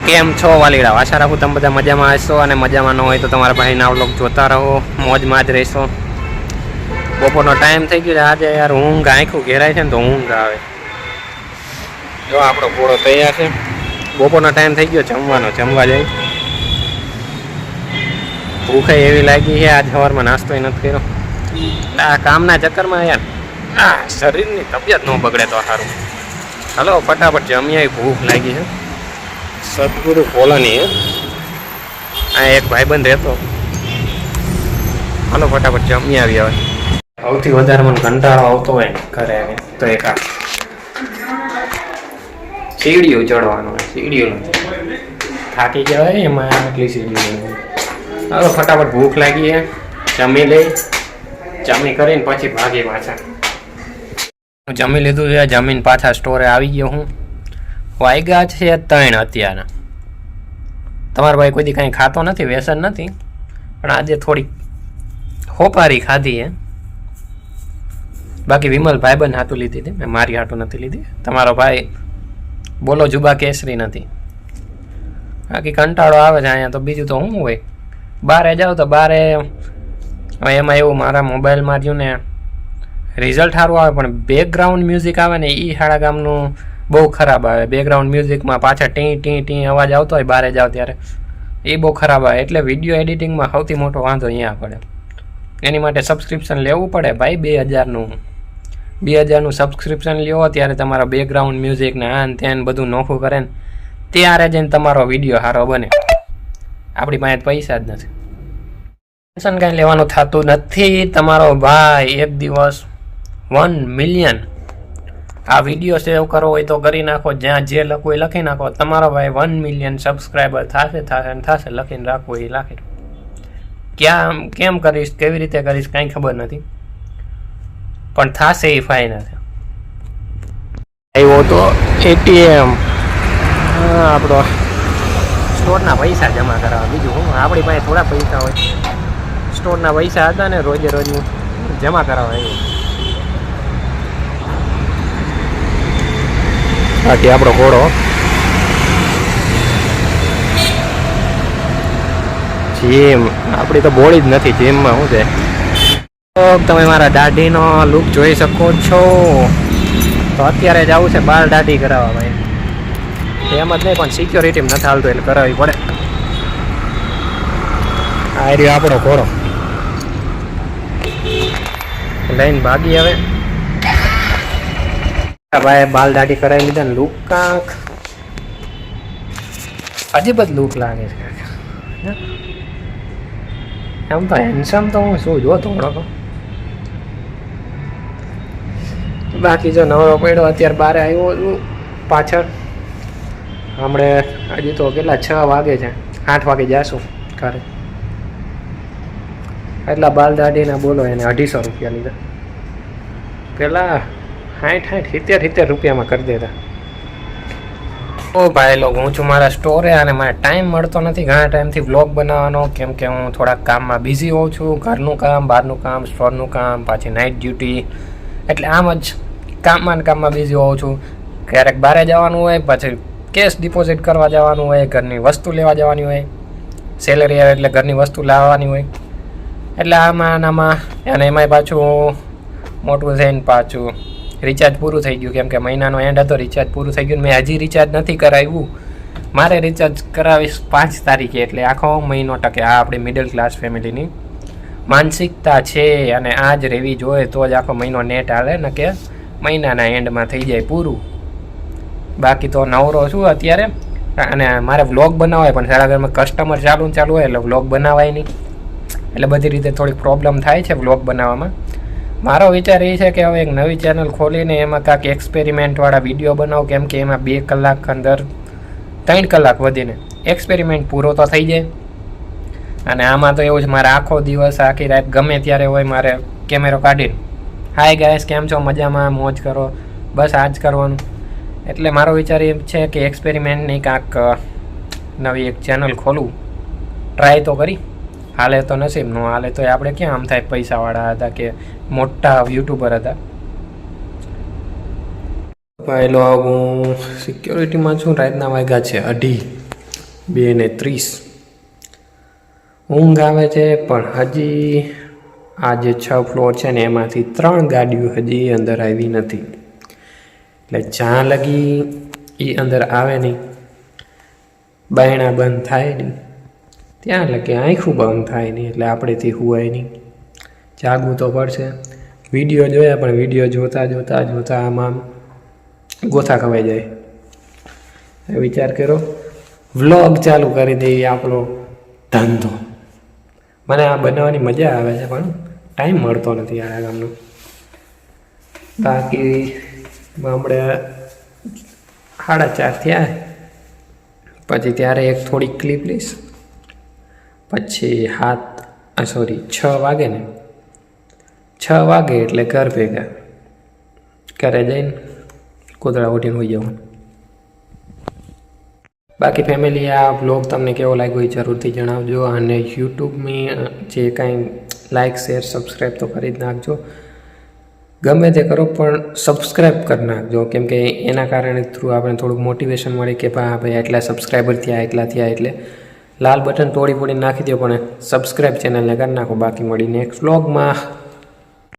કેમ છો વાલીડા? આશા રાખું તમે બધા મજામાં હશો, અને મજામાં ન હોય તો તમારા ભાઈના વ્લોગ જોતા રહો, મોજમાં જ રહેશો. બપોરનો ટાઈમ થઈ ગયો છે આજે યાર. ઊંઘ આંખું ઘેરાય છે ને તો ઊંઘ આવે. જો આપણો ઘોડો તૈયાર છે. બપોરનો ટાઈમ થઈ ગયો જમવાનો, જમવા જાય. ભૂખે એવી લાગી છે, આજ સવારમાં નાસ્તો નથી કર્યો. આ કામના ચક્કરમાં યાર આ શરીરની તબિયત ન બગડે તો સારું. હલો ફટાફટ જમી આવી, ભૂખ લાગી છે. સદગુરુ કોલોની આ એક ભાઈબંધ રહેતો. હાલો ફટાફટ જમી આવી. હવે સૌથી વધારે મને કંટાળો આવતો હોય ને ઘરે તો એક આ સીડીઓ ચડવાનો હોય. સીડીઓ થાકી જવાય એમાં આટલી સીડીઓ. હાલો ફટાફટ ભૂખ લાગી છે, જમી લઈ. જમી કરીને પછી ભાગી પાછા. જમી લીધું છે, જમીન પાછા સ્ટોરે આવી ગયો હું. વાગ્યા છે 3 અત્યારે. તમારા ભાઈ કોઈ દી કાંઈ ખાતો નથી, વ્યસન નથી, પણ આજે થોડીક હોપારી ખાધી હે. બાકી વિમલ ભાઈબંધ હાટું લીધી હતી, મેં મારી હાટું નથી લીધી. તમારો ભાઈ બોલો જુબા કેસરી નથી. બાકી કંટાળો આવે છે અહીંયા તો. બીજું તો શું હોય, બહારે જાઉં તો બહારે એમાં એવું મારા મોબાઈલમાં રહ્યું ને રિઝલ્ટ સારું આવે, પણ બેકગ્રાઉન્ડ મ્યુઝિક આવે ને એ સાડા ગામનું બહુ ખરાબ આવે. બેકગ્રાઉન્ડ મ્યુઝિકમાં પાછા ટી ટી ટી અવાજ આવતો હોય બહાર જાવ ત્યારે, એ બહુ ખરાબ આવે. એટલે વિડીયો એડિટિંગમાં સૌથી મોટો વાંધો અહીંયા પડે. એની માટે સબસ્ક્રિપ્શન લેવું પડે ભાઈ. 2000નું સબસ્ક્રિપ્શન લ્યો ત્યારે તમારા બેકગ્રાઉન્ડ મ્યુઝિક ને આન તેન બધું નોખું કરે ને ત્યારે જઈને તમારો વિડીયો સારો બને. આપણી પાસે પૈસા જ નથી, ટેન્શન કાંઈ લેવાનું થતું નથી. તમારો ભાઈ એક દિવસ 1 મિલિયન આ વિડીયો સેવ કરવો હોય તો કરી નાખો, જ્યાં જે લખવું એ લખી નાખો. તમારો ભાઈ 1 મિલિયન સબસ્ક્રાઈબર થશે લખીને રાખવું એ લખી. ક્યાં કેમ કરીશ, કેવી રીતે કરીશ કાંઈ ખબર નથી, પણ થશે એ ફાઇનલ. આવ્યો તો એટીએમ આપણો સ્ટોરના પૈસા જમા કરાવવા. બીજું હું, આપણી પાસે થોડા પૈસા હોય. સ્ટોરના પૈસા હતા ને રોજે રોજનું જમા કરાવવા આવ્યું. બાકી આપણો ઘોડો જીમ આપણી તો બોડી જ નથી. જીમમાં શું છે, તમે મારા દાઢીનો લુક જોઈ શકો છો. તો અત્યારે જ આવું છે બાલ દાઢી કરાવવા ભાઈ. એમ જ નહીં, પણ સિક્યોરિટી નથી હાલતું એટલે કરાવવી પડે. આ રહ્યો આપણો ઘોડો, લઈને ભાગી. હવે ભાઈ બાલ દાઢી કરાવી લીધા ને લુક કાંક અજીબ જ લુક લાગે છે. એમ તો હેન્ડસમ તો હું શું જો થોડો. બાકી જો નવો પડ્યો અત્યારે બારે આવ્યો છું પાછળ. હમણે હજી તો કેટલા 6 વાગે છે, 8 વાગે જાશું ઘરે. એટલા બાલ દાઢીના બોલો એને 250 રૂપિયા લીધા. પેલા 60-70 રૂપિયામાં કરી દેતા. ઓ ભાઈ લોકો, હું છું મારા સ્ટોરે અને મારે ટાઈમ મળતો નથી ઘણા ટાઈમથી વ્લોગ બનાવવાનો, કેમ કે હું થોડાક કામમાં બિઝી હોઉં છું. ઘરનું કામ, બહારનું કામ, સ્ટોરનું કામ, પાછી નાઇટ ડ્યુટી. એટલે આમ જ કામમાં બિઝી હોઉં છું. ક્યારેક બહાર જવાનું હોય, પછી કેશ ડિપોઝિટ કરવા જવાનું હોય, ઘરની વસ્તુ લેવા જવાની હોય. સેલેરી આવે એટલે ઘરની વસ્તુ લાવવાની હોય. એટલે આમાં અને એમાંય પાછું મોટું થઈને પાછું રિચાર્જ પૂરું થઈ ગયું, કેમ કે મહિનાનો એન્ડ હતો. રિચાર્જ પૂરું થઈ ગયું. મેં હજી રિચાર્જ નથી કરાવ્યું. મારે રિચાર્જ કરાવીશ 5 તારીખે, એટલે આખો મહિનો ટકે. આ આપણી મિડલ ક્લાસ ફેમિલીની માનસિકતા છે, અને આ જ રહેવી જોઈએ તો જ આખો મહિનો નેટ હાલે ને, કે મહિનાના એન્ડમાં થઈ જાય પૂરું. બાકી તો નવરો છું અત્યારે. અને મારે વ્લોગ બનાવાય, પણ સારા ઘરમાં કસ્ટમર ચાલુ હોય એટલે વ્લોગ બનાવાય નહીં. એટલે બધી રીતે થોડીક પ્રોબ્લેમ થાય છે વ્લોગ બનાવવામાં. મારો વિચાર એ છે કે હવે એક નવી ચેનલ ખોલીને એમાં કાંઈક એક્સપેરિમેન્ટવાળા વિડીયો બનાવું, કેમ કે એમાં 2 કલાક અંદર 3 કલાક વધીને એક્સપેરિમેન્ટ પૂરો તો થઈ જાય. અને આમાં તો એવું છે, મારે આખો દિવસ આખી રાત ગમે ત્યારે હોય મારે કેમેરો કાઢીને હાય ગાઈસ કેમ છો, મજામાં, મોજ કરો, બસ આ જ કરવાનું. એટલે મારો વિચાર એ છે કે એક્સપેરિમેન્ટની કાંઈક નવી એક ચેનલ ખોલું, ટ્રાય તો કરી. હાલે તો નસીબ, નો હાલે તો આપણે ક્યાં આમ થાય પૈસાવાળા હતા કે મોટા યુટ્યુબર હતા. પહેલો હું સિક્યોરિટીમાં છું. રાતના વાગ્યા છે 2:30. 2:30 ઊંઘ આવે છે, પણ હજી આ જે 6 ફ્લોર છે ને એમાંથી 3 ગાડીઓ હજી અંદર આવી નથી. એટલે જ્યાં લગી એ અંદર આવે નહીં, બાયણા બંધ થાય નહીં, ત્યાં લગી આંખું બંધ થાય નહીં. એટલે આપણેથી હુવાય નહીં, જાગવું તો પડશે. વિડીયો જોયા, પણ વિડીયો જોતા આમાં ગોથા ખવાઈ જાય. વિચાર કરો, વ્લોગ ચાલુ કરી દઈએ આપણો ધંધો. મને આ બનાવવાની મજા આવે છે, પણ ટાઈમ મળતો નથી આ ગામનો. બાકી હમણાં 4:30 થયા, પછી ત્યારે એક થોડીક ક્લિપ લઈશ, પછી 6 વાગે ને 6 વાગે એટલે ઘર ભેગા, ઘરે જઈને કોતરા ઉઠીને હોઈ જવાનું. બાકી ફેમિલી, આ બ્લોગ તમને કેવો લાગ્યો એ જરૂરથી જણાવજો. અને યુટ્યુબમાં જે કાંઈ લાઇક શેર સબસ્ક્રાઈબ તો કરી જ નાખજો. ગમે તે કરો પણ સબસ્ક્રાઈબ કરી નાખજો, કેમ કે એના કારણે થ્રુ આપણે થોડુંક મોટિવેશન મળે કે ભાઈ એટલા સબસ્ક્રાઈબર થયા, એટલે લાલ બટન તોડી નાખી દો, પણ સબસ્ક્રાઈબ ચેનલને કરી નાખો. બાકી મળી નેક્સ્ટ વ્લોગમાં.